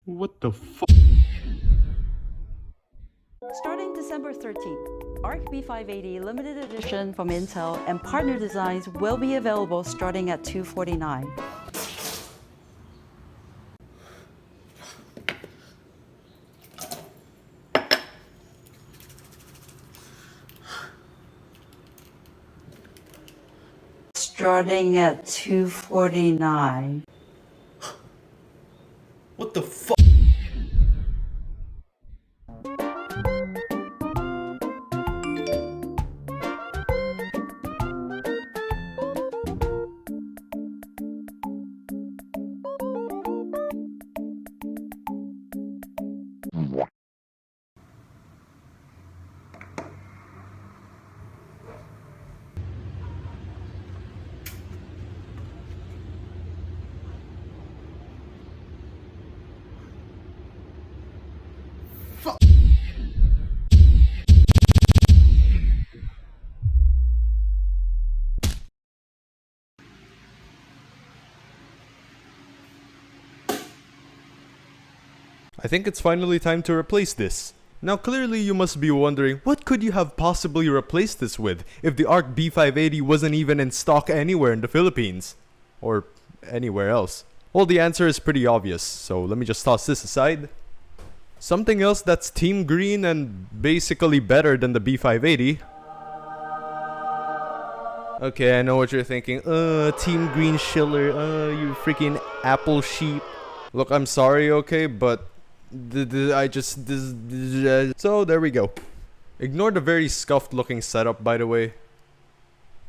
What the fuck? Starting December 13th, ARC B580 limited edition from Intel and partner designs will be available starting at $249. Starting at $249. What the fuck? I think it's finally time to replace this. Now clearly you must be wondering, what could you have possibly replaced this with if the ARC B580 wasn't even in stock anywhere in the Philippines? Or anywhere else? Well, the answer is pretty obvious, so let me just toss this aside. Something else that's team green and basically better than the B580. Okay, I know what you're thinking. Team green shiller, you freaking apple sheep. Look, I'm sorry, okay, but so there we go. Ignore the very scuffed looking setup, by the way.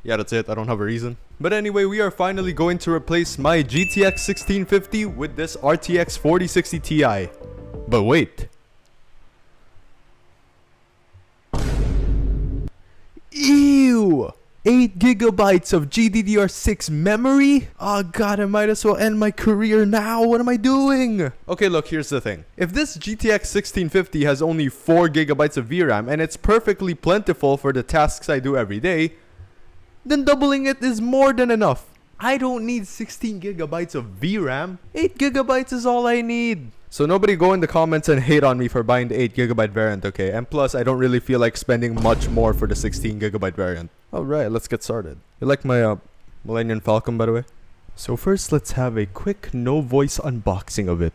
Yeah, that's it. I don't have a reason. But anyway, we are finally going to replace my GTX 1650 with this RTX 4060 Ti. But wait. Ew! 8 gigabytes of GDDR6 memory? Oh god, I might as well end my career now. What am I doing? Okay, look, here's the thing. If this GTX 1650 has only 4 gigabytes of VRAM and it's perfectly plentiful for the tasks I do every day, then doubling it is more than enough. I don't need 16 gigabytes of VRAM. 8 gigabytes is all I need. So nobody go in the comments and hate on me for buying the 8 gigabyte variant, okay? And plus, I don't really feel like spending much more for the 16 gigabyte variant. Alright, let's get started. You like my Millennium Falcon, by the way? So first, let's have a quick no voice unboxing of it.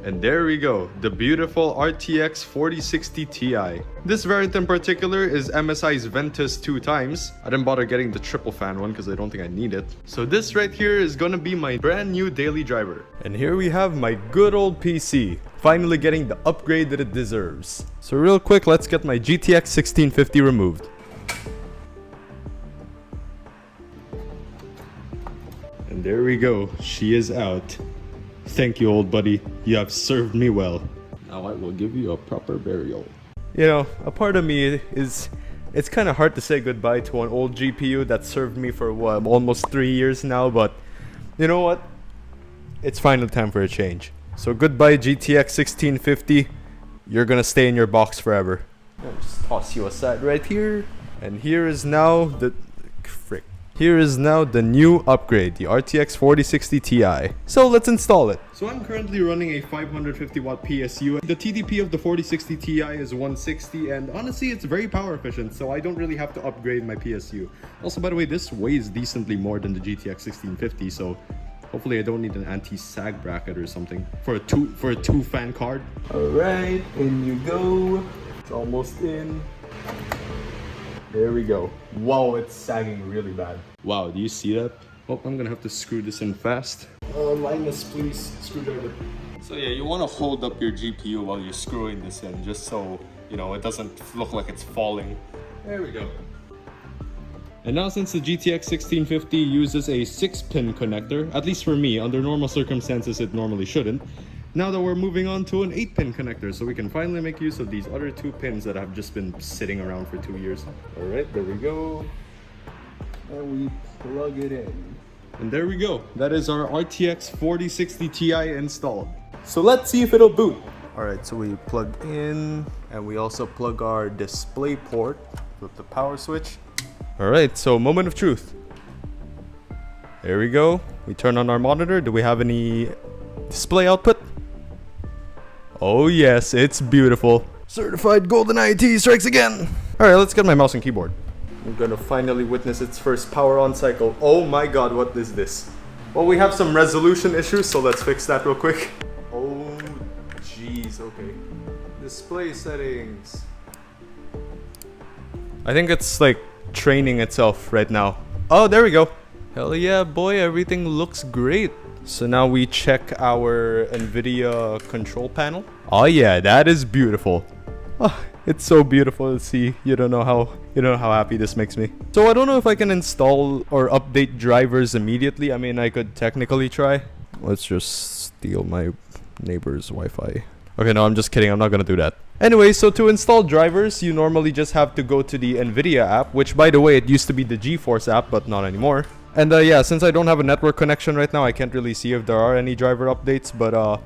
And there we go, the beautiful RTX 4060 Ti. This variant in particular is MSI's Ventus 2 times. I didn't bother getting the triple fan one because I don't think I need it. So this right here is gonna be my brand new daily driver. And here we have my good old PC, finally getting the upgrade that it deserves. So real quick, let's get my GTX 1650 removed. And there we go, she is out. Thank you, old buddy. You have served me well. Now I will give you a proper burial. You know, a part of me is... It's kind of hard to say goodbye to an old GPU that served me for, what, almost 3 years now, but... You know what? It's finally time for a change. So goodbye, GTX 1650. You're gonna stay in your box forever. I'll just toss you aside right here. And here is now the... Frick. Here is now the new upgrade, the RTX 4060 Ti. So let's install it. So I'm currently running a 550 watt PSU. The TDP of the 4060 Ti is 160, and honestly it's very power efficient, so I don't really have to upgrade my PSU. Also, by the way, this weighs decently more than the GTX 1650, so hopefully I don't need an anti-sag bracket or something for a two fan card. Alright, in you go. It's almost in. There we go. Wow, it's sagging really bad. Wow, do you see that? Oh, I'm gonna have to screw this in fast. Linus, please, screwdriver. So yeah, you wanna hold up your GPU while you're screwing this in, just so, you know, it doesn't look like it's falling. There we go. And now since the GTX 1650 uses a 6-pin connector, at least for me, under normal circumstances it normally shouldn't, now that we're moving on to an 8-pin connector, so we can finally make use of these other 2 pins that have just been sitting around for 2 years. Alright, there we go. And we plug it in. And there we go. That is our RTX 4060 Ti installed. So let's see if it'll boot. Alright, so we plug in, and we also plug our display port with the power switch. Alright, so moment of truth. There we go. We turn on our monitor. Do we have any display output? Oh yes, it's beautiful. Certified golden IT strikes again. Alright, let's get my mouse and keyboard. I'm gonna finally witness its first power on cycle. Oh my god, what is this? Well, we have some resolution issues, so let's fix that real quick. Oh jeez, okay. Display settings. I think it's like training itself right now. Oh, there we go. Hell yeah, boy, everything looks great. So now we check our NVIDIA control panel. Oh yeah, that is beautiful. Oh, it's so beautiful to see. You don't know how happy this makes me. So I don't know if I can install or update drivers immediately. I mean, I could technically try. Let's just steal my neighbor's Wi-Fi. Okay, no, I'm just kidding. I'm not gonna do that. Anyway, so to install drivers, you normally just have to go to the NVIDIA app, which by the way, it used to be the GeForce app, but not anymore. And yeah, since I don't have a network connection right now, I can't really see if there are any driver updates, but oh,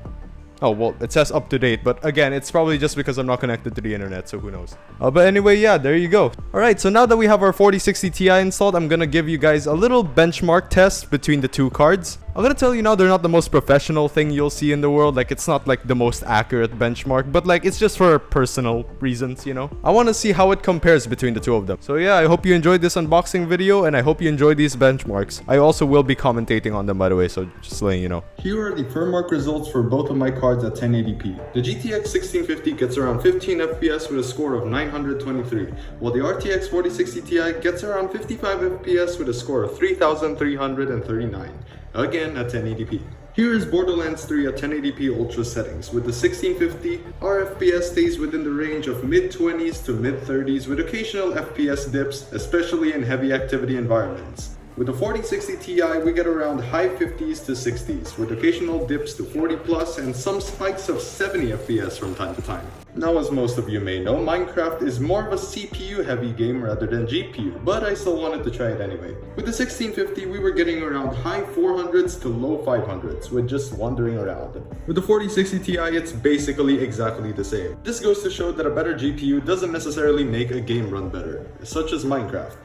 well, it says up to date, but again, it's probably just because I'm not connected to the internet, so who knows. But anyway, yeah, there you go. Alright, so now that we have our 4060 Ti installed, I'm gonna give you guys a little benchmark test between the two cards. I'm gonna tell you now, they're not the most professional thing you'll see in the world. Like, it's not like the most accurate benchmark, but like, it's just for personal reasons, you know? I wanna see how it compares between the two of them. So yeah, I hope you enjoyed this unboxing video, and I hope you enjoyed these benchmarks. I also will be commentating on them, by the way, so just letting you know. Here are the firm mark results for both of my cards at 1080p. The GTX 1650 gets around 15 FPS with a score of 923, while the RTX 4060 Ti gets around 55 FPS with a score of 3339. Again at 1080p. Here is Borderlands 3 at 1080p ultra settings. With the 1650, our FPS stays within the range of mid-20s to mid-30s with occasional FPS dips, especially in heavy activity environments. With the 4060 Ti, we get around high 50s to 60s, with occasional dips to 40 plus and some spikes of 70 FPS from time to time. Now, as most of you may know, Minecraft is more of a CPU heavy game rather than GPU, but I still wanted to try it anyway. With the 1650, we were getting around high 400s to low 500s with just wandering around. With the 4060 Ti, it's basically exactly the same. This goes to show that a better GPU doesn't necessarily make a game run better, such as Minecraft,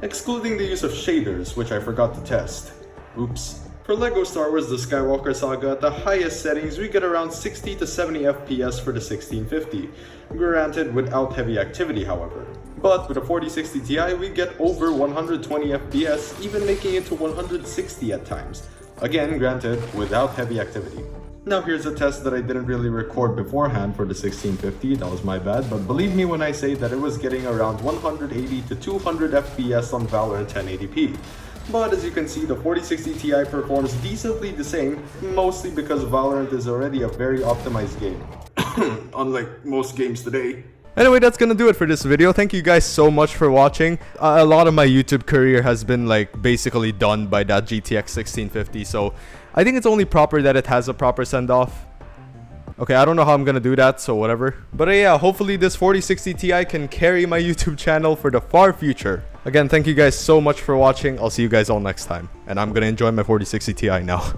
excluding the use of shaders, which I forgot to test. Oops. For LEGO Star Wars The Skywalker Saga, at the highest settings we get around 60 to 70 FPS for the 1650, granted without heavy activity however. But with a 4060 Ti we get over 120 FPS, even making it to 160 at times. Again, granted, without heavy activity. Now here's a test that I didn't really record beforehand for the 1650, that was my bad, but believe me when I say that it was getting around 180 to 200 FPS on Valorant 1080p. But as you can see, the 4060 Ti performs decently the same, mostly because Valorant is already a very optimized game. Unlike most games today. Anyway, that's gonna do it for this video. Thank you guys so much for watching. A lot of my YouTube career has been like basically done by that GTX 1650, so I think it's only proper that it has a proper send-off. Okay, I don't know how I'm gonna do that, so whatever. But yeah, hopefully this 4060 Ti can carry my YouTube channel for the far future. Again, thank you guys so much for watching. I'll see you guys all next time. And I'm gonna enjoy my 4060 Ti now.